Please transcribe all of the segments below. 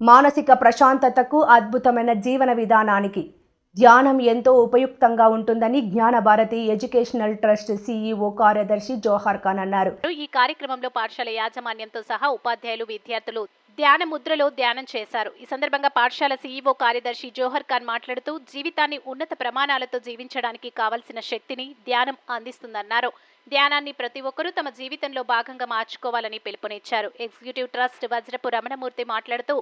మానసిక ప్రశాంతతకు, అద్భుతమైన జీవన విధానానికి ధ్యానం ఎంతో ఉపయుక్తంగా ఉంటుందని జ్ఞానభారతి ఎడ్యుకేషనల్ ట్రస్ట్ సీఈఓ కార్యదర్శి జోహర్ ఖాన్ అన్నారు. ఈ కార్యక్రమంలో పాఠశాల యాజమాన్యంతో సహా ఉపాధ్యాయులు, విద్యార్థులు ధ్యాన ముద్రలో ధ్యానం చేశారు. ఈ సందర్భంగా పాఠశాల సీఈఓ కార్యదర్శి జోహర్ ఖాన్ మాట్లాడుతూ జీవితాన్ని ఉన్నత ప్రమాణాలతో జీవించడానికి కావలసిన శక్తిని ధ్యానం అందిస్తుందన్నారు. ధ్యానాన్ని ప్రతి ఒక్కరూ తమ జీవితంలో భాగంగా మార్చుకోవాలని పిలుపునిచ్చారు. ఎగ్జిక్యూటివ్ ట్రస్ట్ వజ్రపు రమణమూర్తి మాట్లాడుతూ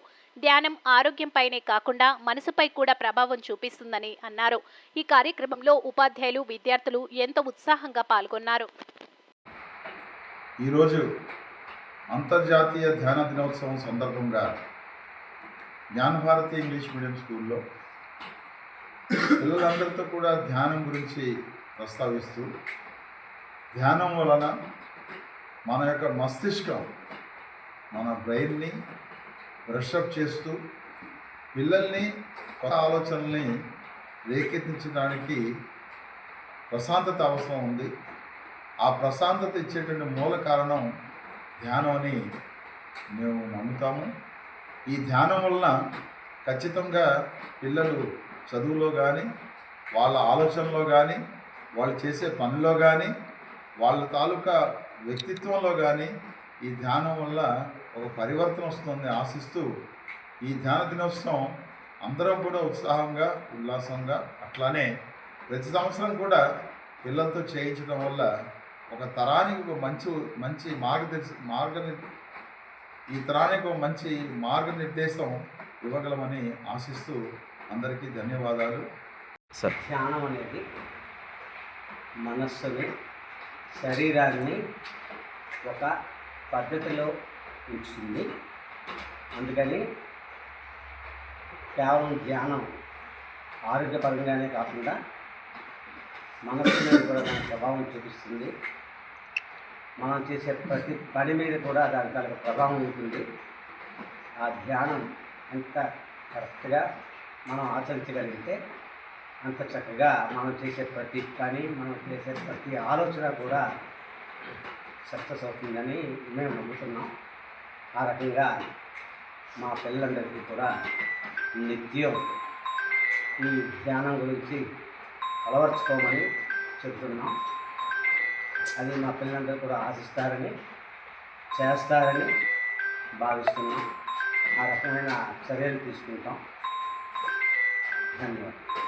ధ్యానం ఆరోగ్యంపైనే కాకుండా మనసుపై కూడా ప్రభావం చూపిస్తుందని అన్నారు. ఈ కార్యక్రమంలో ఉపాధ్యాయులు, విద్యార్థులు ఎంతో ఉత్సాహంగా పాల్గొన్నారు. ఈరోజు అంతర్జాతీయ ధ్యాన దినోత్సవం సందర్భంగా జ్ఞానభారతి ఇంగ్లీష్ మీడియం స్కూల్లో పిల్లలందరితో కూడా ధ్యానం గురించి ప్రస్తావిస్తూ, ధ్యానం వలన మన యొక్క మస్తిష్కం, మన బ్రెయిన్ని బ్రషప్ చేస్తూ పిల్లల్ని కొత్త ఆలోచనల్ని రేకెత్తించడానికి ప్రశాంతత అవసరం ఉంది. ఆ ప్రశాంతత ఇచ్చేటువంటి మూల కారణం ధ్యానం అని మేము నమ్ముతాము. ఈ ధ్యానం వలన ఖచ్చితంగా పిల్లలు చదువులో కానీ, వాళ్ళ ఆలోచనలో కానీ, వాళ్ళు చేసే పనిలో కానీ, వాళ్ళ తాలూకా వ్యక్తిత్వంలో కానీ ఈ ధ్యానం వల్ల ఒక పరివర్తన వస్తుందని ఆశిస్తూ ఈ ధ్యాన దినోత్సవం అందరం కూడా ఉత్సాహంగా, ఉల్లాసంగా, అట్లానే ప్రతి సంవత్సరం కూడా పిల్లలతో చేయించడం వల్ల ఒక తరానికి ఒక మంచి ఈ తరానికి ఒక మంచి మార్గనిర్దేశం ఇవ్వగలమని ఆశిస్తూ అందరికీ ధన్యవాదాలు. ధ్యానం అనేది మనస్సుని, శరీరాన్ని ఒక పద్ధతిలో ఉంచుతుంది. అందుకని కేవలం ధ్యానం ఆరోగ్యపరంగానే కాకుండా మనస్సు మీద కూడా దాని ప్రభావం చూపిస్తుంది. మనం చేసే ప్రతి పని మీద కూడా దాని ప్రభావం ఉంటుంది. ఆ ధ్యానం ఎంత కరెక్ట్గా మనం ఆచరించగలిగితే అంత చక్కగా మనం చేసే ప్రతి పని, మనం చేసే ప్రతి ఆలోచన కూడా సక్సెస్ అవుతుందని మేము నమ్ముతున్నాం. ఆ రకంగా మా పిల్లలందరికీ కూడా నిత్యం ఈ ధ్యానం గురించి అలవర్చుకోమని చెప్తున్నాం. అది మా పిల్లలందరూ కూడా ఆశిస్తారని, చేస్తారని భావిస్తున్నాం. ఆ రకమైన చర్యలు తీసుకుంటాం. ధన్యవాదాలు.